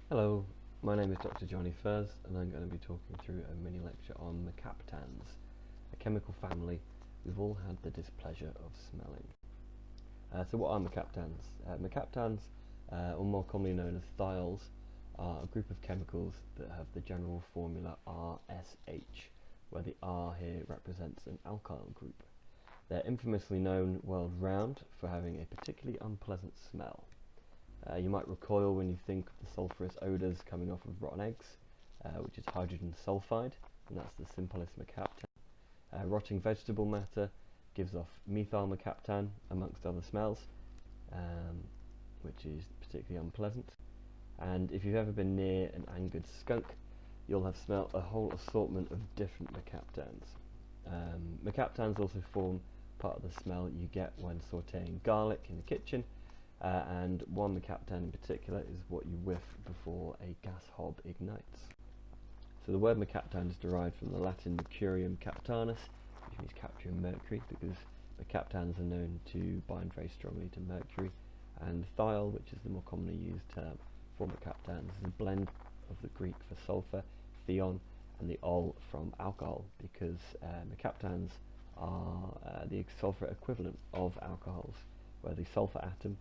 Hello, my name is Dr. Jonny Furze and I'm going to be talking through a mini lecture on Mercaptans, a chemical family we've all had the displeasure of smelling. So what are Mercaptans? Mercaptans, or more commonly known as thiols, are a group of chemicals that have the general formula RSH, where the R here represents an alkyl group. They're infamously known world round for having a particularly unpleasant smell. You might recoil when you think of the sulphurous odours coming off of rotten eggs, which is hydrogen sulfide, and that's the simplest mercaptan. Rotting vegetable matter gives off methyl mercaptan, amongst other smells, which is particularly unpleasant. And if you've ever been near an angered skunk, you'll have smelt a whole assortment of different mercaptans. Mercaptans also form part of the smell you get when sautéing garlic in the kitchen, and one mercaptan in particular is what you whiff before a gas hob ignites. So the word mercaptan is derived from the Latin mercurium captanus, which means capturing mercury, because mercaptans are known to bind very strongly to mercury, and thiol, which is the more commonly used term for mercaptans, is a blend of the Greek for sulfur, theon, and the ol from alcohol, because mercaptans are the sulfur equivalent of alcohols, where the sulfur atom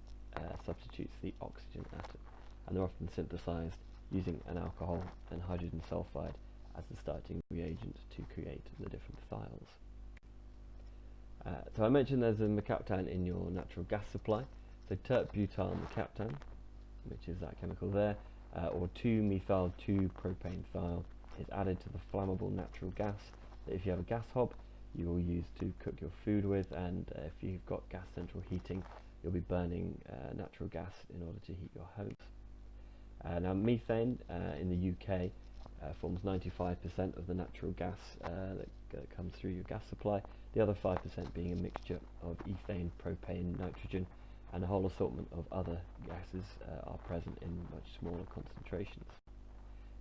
substitutes the oxygen atom, and they're often synthesized using an alcohol and hydrogen sulfide as the starting reagent to create the different thiols. So I mentioned there's a mercaptan in your natural gas supply, so tert-butyl mercaptan, which is that chemical there, or 2-methyl-2-propane thiol, is added to the flammable natural gas that if you have a gas hob you will use to cook your food with, and if you've got gas central heating you'll be burning natural gas in order to heat your homes. Now methane in the UK forms 95% of the natural gas that comes through your gas supply, the other 5% being a mixture of ethane, propane, nitrogen, and a whole assortment of other gases are present in much smaller concentrations.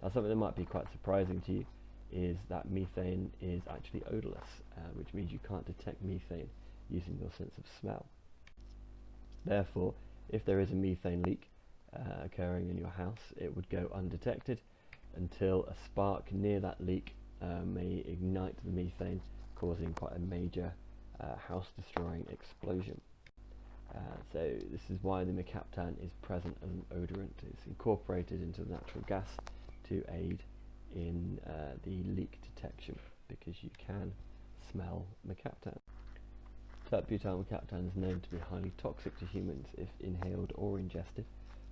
Now something that might be quite surprising to you is that methane is actually odourless, which means you can't detect methane using your sense of smell. Therefore, if there is a methane leak occurring in your house, it would go undetected until a spark near that leak may ignite the methane, causing quite a major house-destroying explosion. So this is why the mercaptan is present as an odorant. It's incorporated into the natural gas to aid in the leak detection, because you can smell mercaptan. Tert-butyl mercaptan is known to be highly toxic to humans if inhaled or ingested,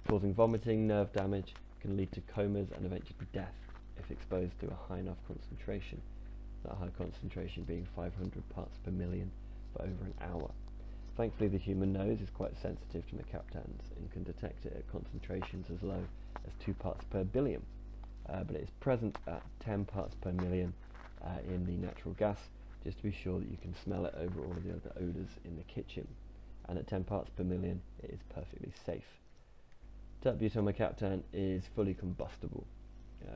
causing vomiting, nerve damage, can lead to comas and eventually death if exposed to a high enough concentration, that high concentration being 500 parts per million for over an hour. Thankfully the human nose is quite sensitive to mercaptans and can detect it at concentrations as low as 2 parts per billion, but it is present at 10 parts per million in the natural gas, just to be sure that you can smell it over all of the other odours in the kitchen, and at 10 parts per million it is perfectly safe. Tert-butyl mercaptan is fully combustible,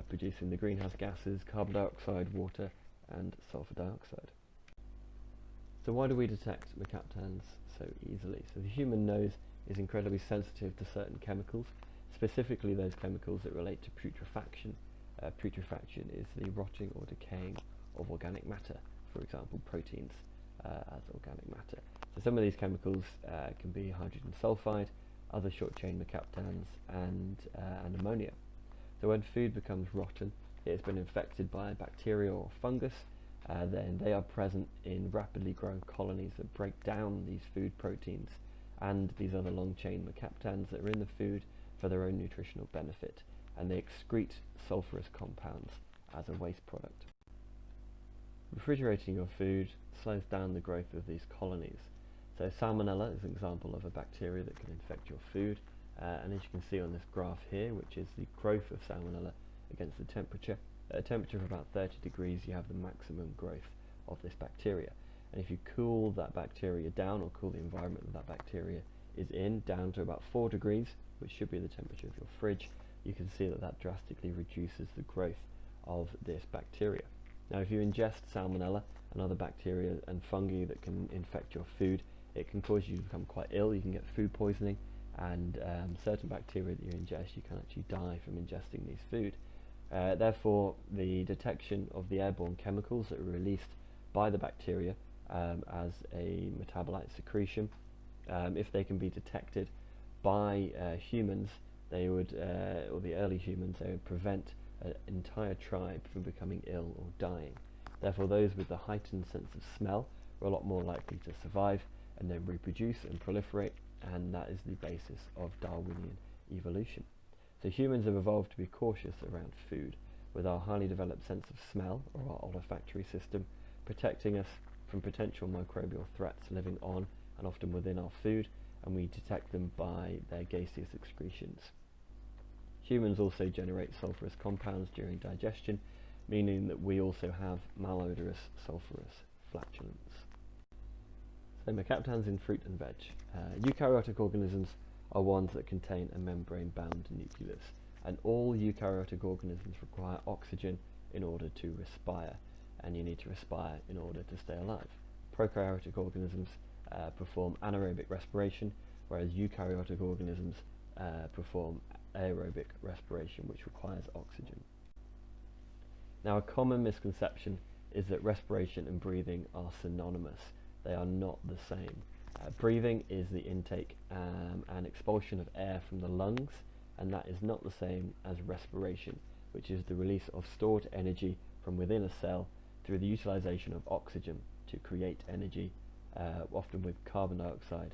producing the greenhouse gases carbon dioxide, water and sulfur dioxide. So why do we detect mercaptans so easily? So the human nose is incredibly sensitive to certain chemicals, specifically those chemicals that relate to putrefaction. Putrefaction is the rotting or decaying of organic matter, for example proteins as organic matter. So some of these chemicals can be hydrogen sulfide, other short chain mercaptans, and ammonia. So when food becomes rotten, it has been infected by bacteria or fungus, then they are present in rapidly growing colonies that break down these food proteins and these other long chain mercaptans that are in the food for their own nutritional benefit, and they excrete sulfurous compounds as a waste product. Refrigerating your food slows down the growth of these colonies. So salmonella is an example of a bacteria that can infect your food, and as you can see on this graph here, which is the growth of salmonella against the temperature. At a temperature of about 30 degrees you have the maximum growth of this bacteria, and if you cool that bacteria down, or cool the environment that bacteria is in down to about 4 degrees, which should be the temperature of your fridge, you can see that that drastically reduces the growth of this bacteria. Now if you ingest salmonella and other bacteria and fungi that can infect your food, it can cause you to become quite ill. You can get food poisoning, and certain bacteria that you ingest, you can actually die from ingesting these food. Therefore, the detection of the airborne chemicals that are released by the bacteria as a metabolite secretion, if they can be detected by humans, they would, or the early humans, they would prevent an entire tribe from becoming ill or dying. Therefore, those with the heightened sense of smell are a lot more likely to survive and then reproduce and proliferate, and that is the basis of Darwinian evolution. So humans have evolved to be cautious around food, with our highly developed sense of smell, or our olfactory system, protecting us from potential microbial threats living on and often within our food, and we detect them by their gaseous excretions. Humans also generate sulfurous compounds during digestion, meaning that we also have malodorous sulfurous flatulence. So mercaptans in fruit and veg. Eukaryotic organisms are ones that contain a membrane-bound nucleus, and all eukaryotic organisms require oxygen in order to respire, and you need to respire in order to stay alive. Prokaryotic organisms perform anaerobic respiration, whereas eukaryotic organisms perform aerobic respiration, which requires oxygen. Now, a common misconception is that respiration and breathing are synonymous. They are not the same. Breathing is the intake and expulsion of air from the lungs, and that is not the same as respiration, which is the release of stored energy from within a cell through the utilization of oxygen to create energy, often with carbon dioxide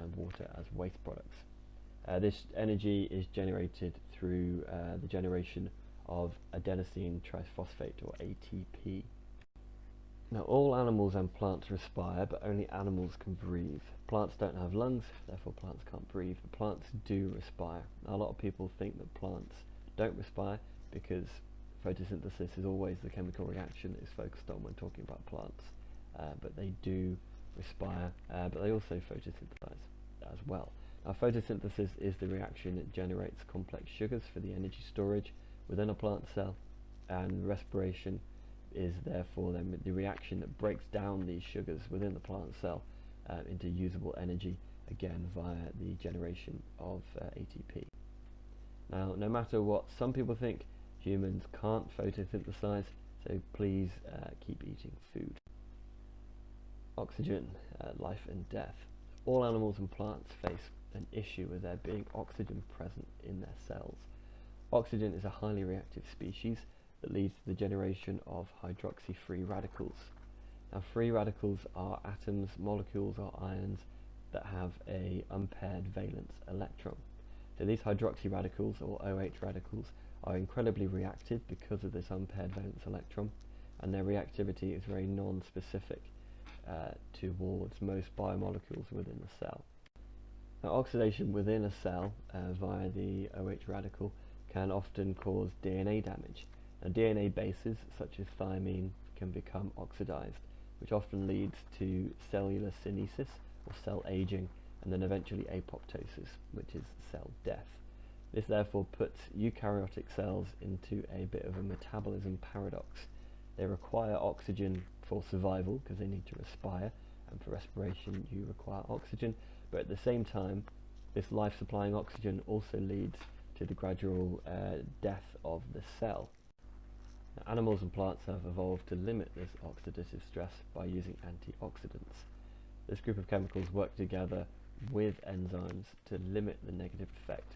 and water as waste products. This energy is generated through the generation of adenosine triphosphate, or ATP. Now, all animals and plants respire, but only animals can breathe. Plants don't have lungs, therefore plants can't breathe, but plants do respire. Now, a lot of people think that plants don't respire because photosynthesis is always the chemical reaction that is focused on when talking about plants, but they do respire, but they also photosynthesize as well. Now, photosynthesis is the reaction that generates complex sugars for the energy storage within a plant cell, and respiration is therefore then the reaction that breaks down these sugars within the plant cell into usable energy, again via the generation of ATP. Now, no matter what some people think, humans can't photosynthesize, so please keep eating food. Oxygen, life and death. All animals and plants face an issue with there being oxygen present in their cells. Oxygen is a highly reactive species that leads to the generation of hydroxy-free radicals. Now, free radicals are atoms, molecules or ions that have a unpaired valence electron. So these hydroxy radicals, or OH radicals, are incredibly reactive because of this unpaired valence electron, and their reactivity is very non-specific towards most biomolecules within the cell. Now, oxidation within a cell via the OH radical can often cause DNA damage. Now, DNA bases such as thymine can become oxidized, which often leads to cellular senescence, or cell aging, and then eventually apoptosis, which is cell death. This therefore puts eukaryotic cells into a bit of a metabolism paradox. They require oxygen for survival because they need to respire, and for respiration you require oxygen, but at the same time this life-supplying oxygen also leads to the gradual death of the cell. Now, animals and plants have evolved to limit this oxidative stress by using antioxidants. This group of chemicals work together with enzymes to limit the negative effect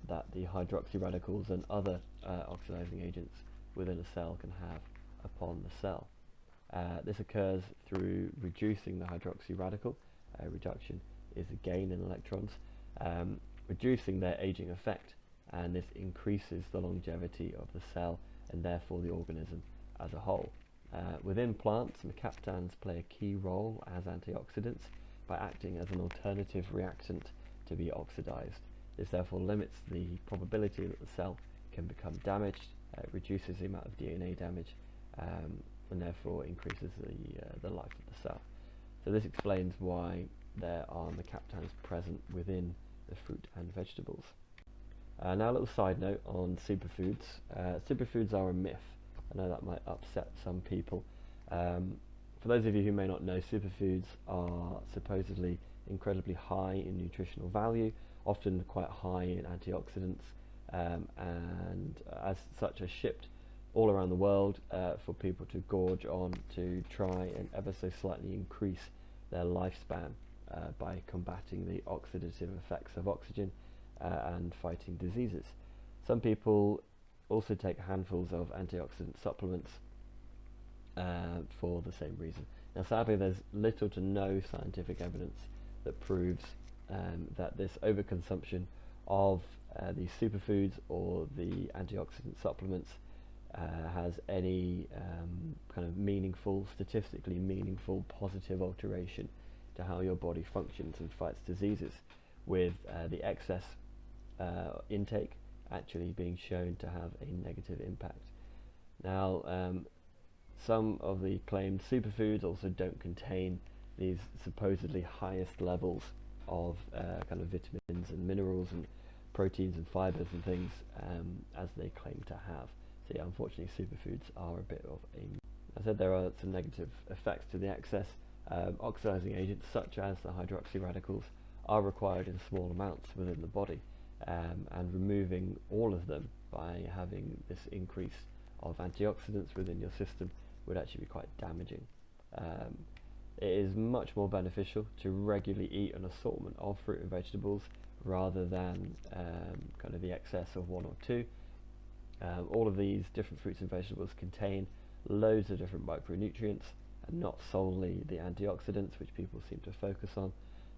that the hydroxy radicals and other oxidizing agents within a cell can have upon the cell. This occurs through reducing the hydroxy radical. Reduction is a gain in electrons, reducing their aging effect, and this increases the longevity of the cell and therefore the organism as a whole. Within plants, mercaptans play a key role as antioxidants by acting as an alternative reactant to be oxidized. This therefore limits the probability that the cell can become damaged, reduces the amount of DNA damage, and therefore increases the life of the cell. So this explains why there are mercaptans present within the fruit and vegetables. Now a little side note on superfoods. Superfoods are a myth. I know that might upset some people. For those of you who may not know, superfoods are supposedly incredibly high in nutritional value, often quite high in antioxidants, and as such are shipped all around the world for people to gorge on to try and ever so slightly increase their lifespan by combating the oxidative effects of oxygen and fighting diseases. Some people also take handfuls of antioxidant supplements for the same reason. Now sadly there's little to no scientific evidence that proves that this overconsumption of these superfoods or the antioxidant supplements has any kind of meaningful, statistically meaningful positive alteration to how your body functions and fights diseases, with the excess intake actually being shown to have a negative impact. Now some of the claimed superfoods also don't contain these supposedly highest levels of kind of vitamins and minerals and proteins and fibers and things as they claim to have. So yeah, unfortunately superfoods are a bit of a... I said there are some negative effects to the excess. Oxidizing agents such as the hydroxy radicals are required in small amounts within the body, and removing all of them by having this increase of antioxidants within your system would actually be quite damaging. It is much more beneficial to regularly eat an assortment of fruit and vegetables rather than kind of the excess of one or two. All of these different fruits and vegetables contain loads of different micronutrients and not solely the antioxidants, which people seem to focus on.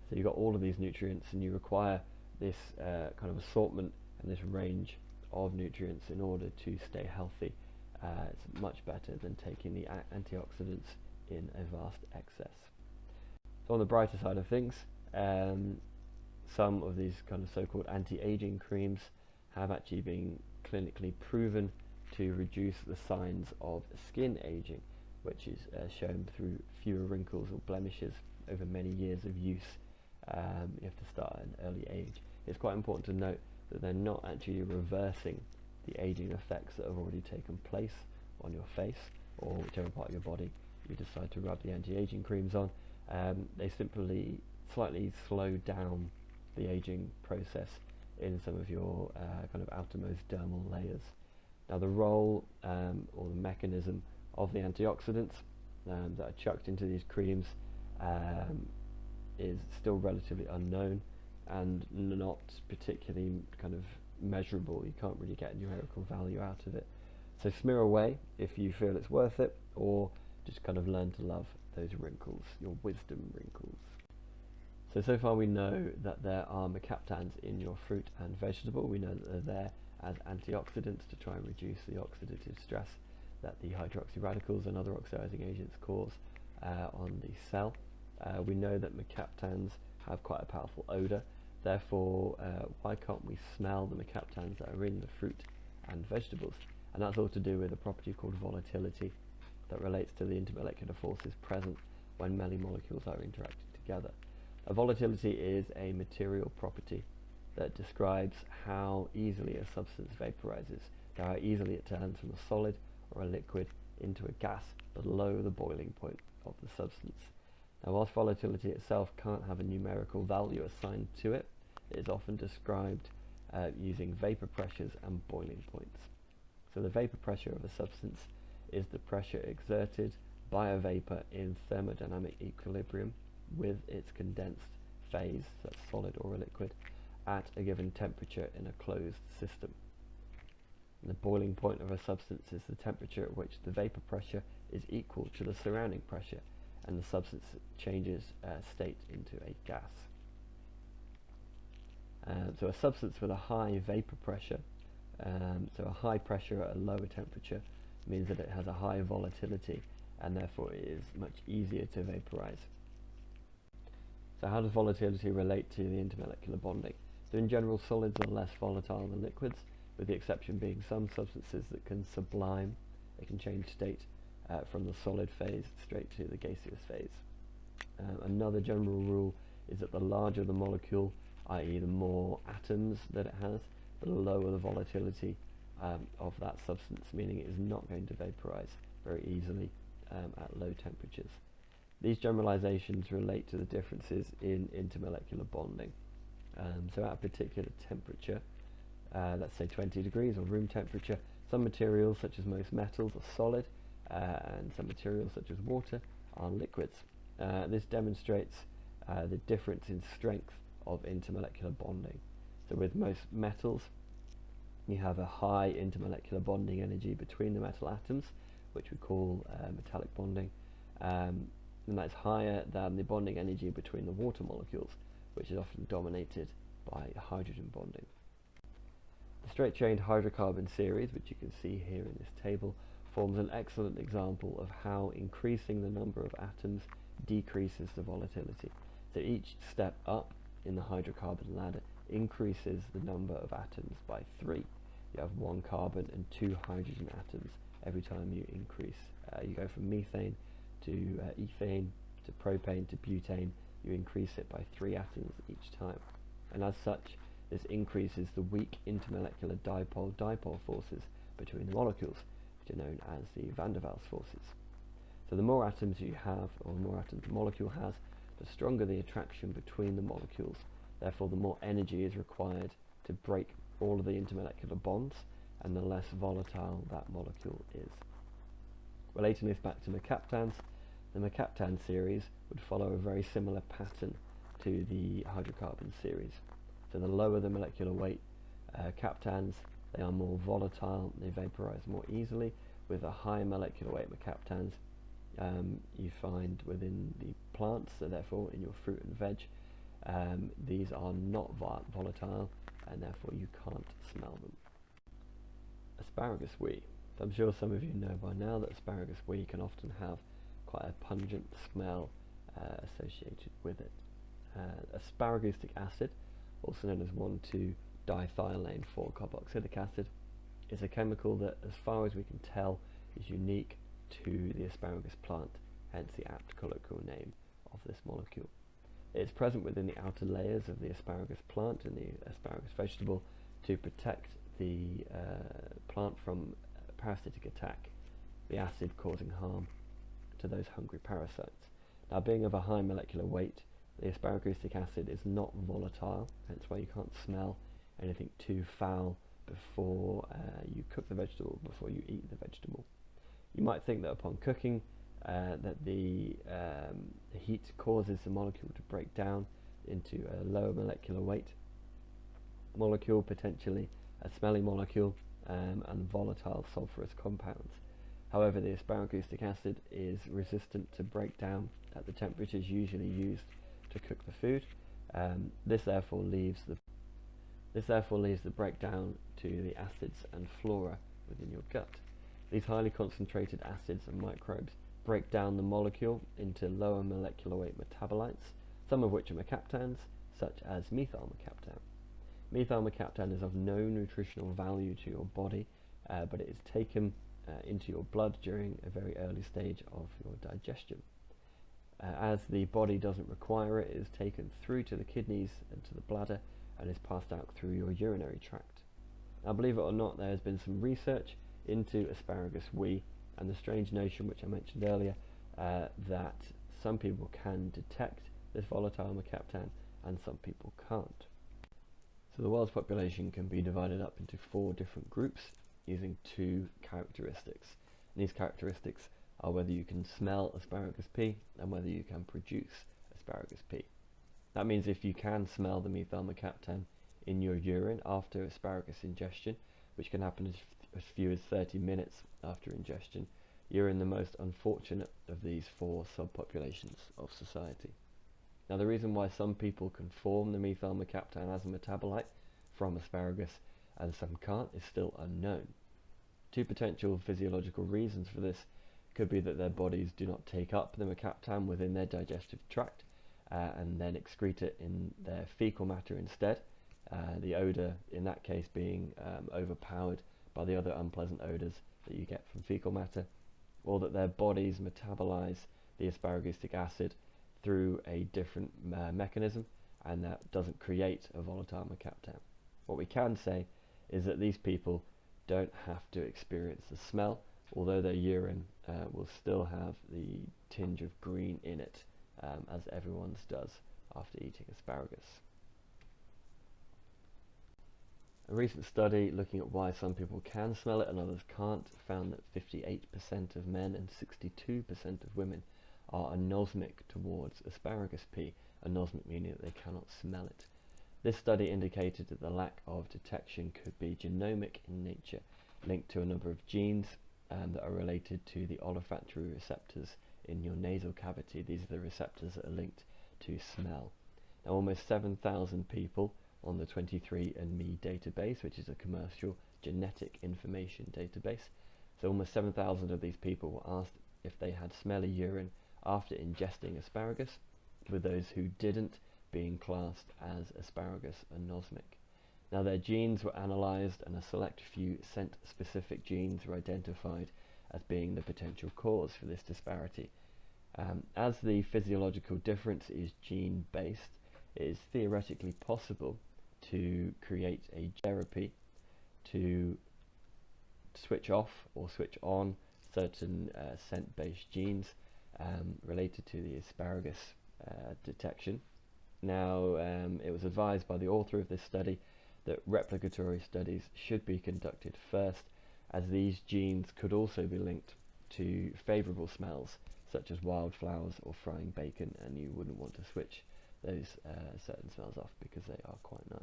So you've got all of these nutrients and you require this kind of assortment and this range of nutrients in order to stay healthy. It's much better than taking the antioxidants in a vast excess. So on the brighter side of things, some of these kind of so-called anti-aging creams have actually been clinically proven to reduce the signs of skin aging, which is shown through fewer wrinkles or blemishes over many years of use. You have to start at an early age. It's quite important to note that they're not actually reversing the aging effects that have already taken place on your face or whichever part of your body you decide to rub the anti-aging creams on. They simply slightly slow down the aging process in some of your kind of outermost dermal layers. Now the role or the mechanism of the antioxidants that are chucked into these creams is still relatively unknown and not particularly kind of measurable. You can't really get a numerical value out of it. So smear away if you feel it's worth it, or just kind of learn to love those wrinkles, your wisdom wrinkles. So far we know that there are mercaptans in your fruit and vegetable. We know that they're there as antioxidants to try and reduce the oxidative stress that the hydroxy radicals and other oxidizing agents cause on the cell. We know that mercaptans have quite a powerful odor. Therefore, why can't we smell the mercaptans that are in the fruit and vegetables? And that's all to do with a property called volatility that relates to the intermolecular forces present when many molecules are interacting together. A volatility is a material property that describes how easily a substance vaporizes, so how easily it turns from a solid or a liquid into a gas below the boiling point of the substance. Now, whilst volatility itself can't have a numerical value assigned to it, it is often described using vapor pressures and boiling points. So the vapor pressure of a substance is the pressure exerted by a vapor in thermodynamic equilibrium with its condensed phase, so that's solid or a liquid, at a given temperature in a closed system. And the boiling point of a substance is the temperature at which the vapor pressure is equal to the surrounding pressure, and the substance changes state into a gas. So a substance with a high vapor pressure, so a high pressure at a lower temperature, means that it has a high volatility and therefore it is much easier to vaporize. So how does volatility relate to the intermolecular bonding? So in general, solids are less volatile than liquids, with the exception being some substances that can sublime. They can change state from the solid phase straight to the gaseous phase. Another general rule is that the larger the molecule, i.e. the more atoms that it has, the lower the volatility of that substance, meaning it is not going to vaporize very easily at low temperatures. These generalizations relate to the differences in intermolecular bonding. So at a particular temperature, let's say 20 degrees or room temperature, some materials such as most metals are solid, and some materials such as water are liquids. This demonstrates the difference in strength of intermolecular bonding. So with most metals, you have a high intermolecular bonding energy between the metal atoms, which we call metallic bonding, and that's higher than the bonding energy between the water molecules, which is often dominated by hydrogen bonding. The straight-chained hydrocarbon series, which you can see here in this table, forms an excellent example of how increasing the number of atoms decreases the volatility. So each step up in the hydrocarbon ladder increases the number of atoms by 3. You have 1 carbon and 2 hydrogen atoms every time you increase. You go from methane to ethane to propane to butane. You increase it by 3 atoms each time. And as such, this increases the weak intermolecular dipole-dipole forces between the molecules, which are known as the van der Waals forces. So the more atoms you have, or the more atoms the molecule has, the stronger the attraction between the molecules. Therefore, the more energy is required to break all of the intermolecular bonds, and the less volatile that molecule is. Relating this back to mercaptans, the mercaptan series would follow a very similar pattern to the hydrocarbon series. So the lower the molecular weight captans, they are more volatile, they vaporize more easily. With a higher molecular weight mercaptans, you find within the plants, so therefore in your fruit and veg, these are not volatile, and therefore you can't smell them. Asparagus wheat. I'm sure some of you know by now that asparagus wheat can often have quite a pungent smell associated with it. Asparagus acid, also known as 1,2-dithiolane 4-carboxylic acid, is a chemical that, as far as we can tell, is unique to the asparagus plant, hence the apt colloquial name of this molecule. It is present within the outer layers of the asparagus plant and the asparagus vegetable to protect the plant from parasitic attack, the acid causing harm to those hungry parasites. Now, being of a high molecular weight, the asparagustic acid is not volatile, hence why you can't smell anything too foul before you cook the vegetable, before you eat the vegetable. You might think that upon cooking that the heat causes the molecule to break down into a lower molecular weight molecule, potentially a smelly molecule, and volatile sulfurous compounds. However, the asparagustic acid is resistant to break down at the temperatures usually used to cook the food. This therefore leaves the breakdown to the acids and flora within your gut. These highly concentrated acids and microbes break down the molecule into lower molecular weight metabolites, some of which are mercaptans, such as methyl mercaptan. Methyl mercaptan is of no nutritional value to your body, but it is taken into your blood during a very early stage of your digestion. As the body doesn't require it, it is taken through to the kidneys and to the bladder and is passed out through your urinary tract. Now, believe it or not, there has been some research into asparagus wheat and the strange notion which I mentioned earlier that some people can detect this volatile mercaptan and some people can't. So the world's population can be divided up into 4 different groups using 2 characteristics. And these characteristics are whether you can smell asparagus pea and whether you can produce asparagus pea. That means if you can smell the methyl mercaptan in your urine after asparagus ingestion, which can happen as few as 30 minutes after ingestion, you're in the most unfortunate of these 4 subpopulations of society. Now, the reason why some people can form the methyl mercaptan as a metabolite from asparagus and some can't is still unknown. 2 potential physiological reasons for this could be that their bodies do not take up the mercaptan within their digestive tract and then excrete it in their fecal matter instead, the odour in that case being overpowered by the other unpleasant odours that you get from fecal matter, or that their bodies metabolize the asparagustic acid through a different mechanism, and that doesn't create a volatile mercaptan. What we can say is that these people don't have to experience the smell, although their urine will still have the tinge of green in it, as everyone's does after eating asparagus. A recent study looking at why some people can smell it and others can't found that 58% of men and 62% of women are anosmic towards asparagus pea, anosmic meaning that they cannot smell it. This study indicated that the lack of detection could be genomic in nature, linked to a number of genes that are related to the olfactory receptors in your nasal cavity. These are the receptors that are linked to smell. Now, almost 7,000 people on the 23andMe database, which is a commercial genetic information database. So almost 7,000 of these people were asked if they had smelly urine after ingesting asparagus, with those who didn't being classed as asparagus anosmic. Now, their genes were analysed and a select few scent-specific genes were identified as being the potential cause for this disparity. As the physiological difference is gene-based, it is theoretically possible to create a therapy to switch off or switch on certain scent-based genes related to the asparagus detection. Now, it was advised by the author of this study that replicatory studies should be conducted first, as these genes could also be linked to favourable smells such as wildflowers or frying bacon, and you wouldn't want to switch those certain smells off because they are quite nice.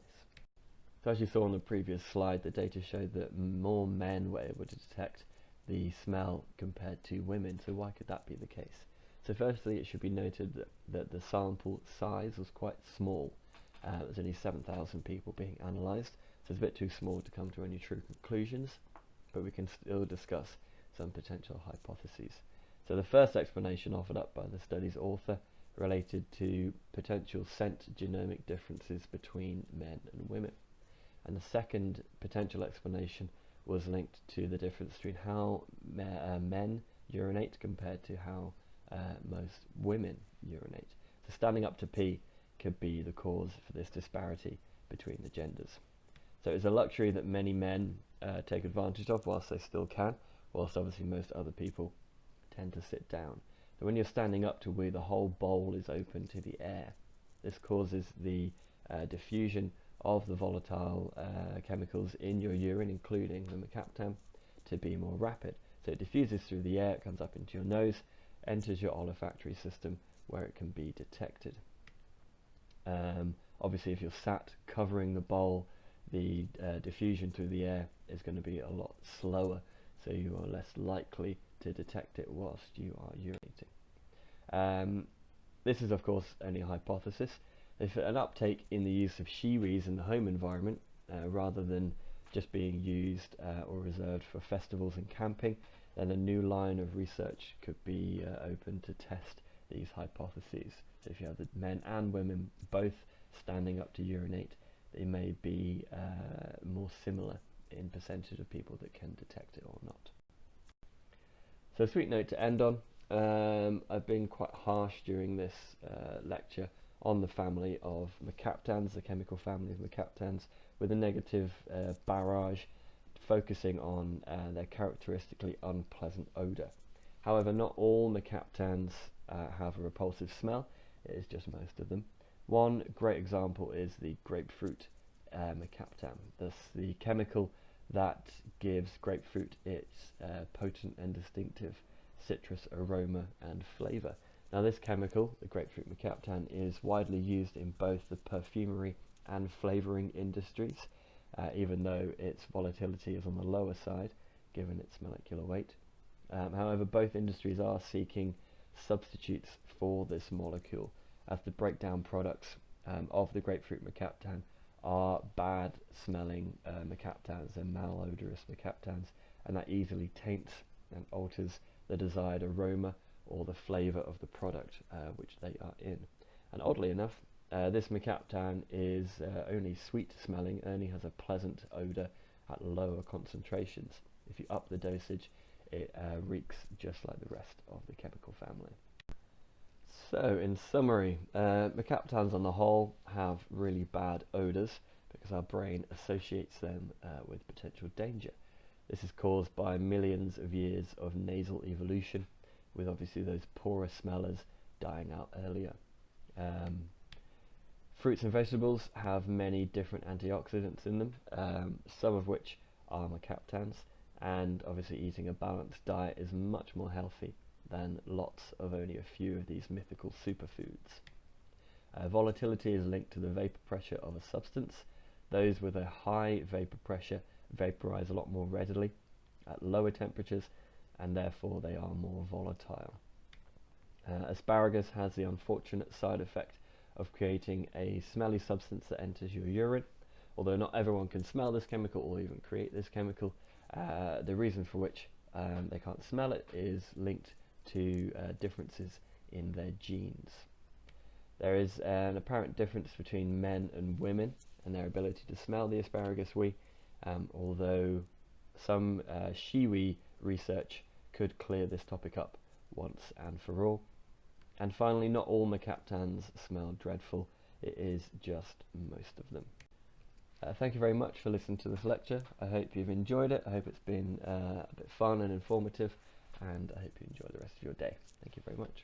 So as you saw on the previous slide, the data showed that more men were able to detect the smell compared to women. So why could that be the case? So firstly, it should be noted that the sample size was quite small. There's only 7,000 people being analysed, so it's a bit too small to come to any true conclusions, but we can still discuss some potential hypotheses. So the first explanation offered up by the study's author related to potential scent genomic differences between men and women. And the second potential explanation was linked to the difference between how men urinate compared to how most women urinate. So standing up to pee could be the cause for this disparity between the genders. So it's a luxury that many men take advantage of whilst they still can, whilst obviously most other people tend to sit down. So when you're standing up to wee, the whole bowl is open to the air. This causes the diffusion of the volatile chemicals in your urine, including the mercaptan, to be more rapid. So it diffuses through the air, it comes up into your nose, enters your olfactory system where it can be detected. Obviously, if you're sat covering the bowl, the diffusion through the air is going to be a lot slower, so you are less likely to detect it whilst you are urinating. This is of course only a hypothesis. If an uptake in the use of shiwis in the home environment, rather than just being used or reserved for festivals and camping, then a new line of research could be open to test these hypotheses. So if you have the men and women both standing up to urinate, they may be more similar in percentage of people that can detect it or not. So a sweet note to end on. I've been quite harsh during this lecture on the family of Mercaptans, the chemical family of Mercaptans, with a negative barrage focusing on their characteristically unpleasant odour. However, not all Mercaptans have a repulsive smell, it is just most of them. One great example is the grapefruit Mercaptan, thus the chemical that gives grapefruit its potent and distinctive citrus aroma and flavour. Now this chemical, the grapefruit mercaptan, is widely used in both the perfumery and flavouring industries, even though its volatility is on the lower side given its molecular weight. However, both industries are seeking substitutes for this molecule, as the breakdown products of the grapefruit mercaptan are bad smelling mercaptans and malodorous mercaptans, and that easily taints and alters the desired aroma or the flavour of the product which they are in. And oddly enough, this mercaptan is only sweet smelling, only has a pleasant odour at lower concentrations. If you up the dosage, it reeks just like the rest of the chemical family. So, in summary, mercaptans on the whole have really bad odours because our brain associates them with potential danger. This is caused by millions of years of nasal evolution, with obviously those poorer smellers dying out earlier. Fruits and vegetables have many different antioxidants in them, some of which are mercaptans, and obviously eating a balanced diet is much more healthy than lots of only a few of these mythical superfoods. Volatility is linked to the vapor pressure of a substance. Those with a high vapor pressure vaporize a lot more readily at lower temperatures, and therefore they are more volatile. Asparagus has the unfortunate side effect of creating a smelly substance that enters your urine. Although not everyone can smell this chemical or even create this chemical, the reason for which they can't smell it is linked to differences in their genes. There is an apparent difference between men and women and their ability to smell the asparagus wee, although some shiwi research could clear this topic up once and for all. And finally, not all mercaptans smell dreadful, it is just most of them. Thank you very much for listening to this lecture. I hope you've enjoyed it. I hope it's been a bit fun and informative, and I hope you enjoy the rest of your day. Thank you very much.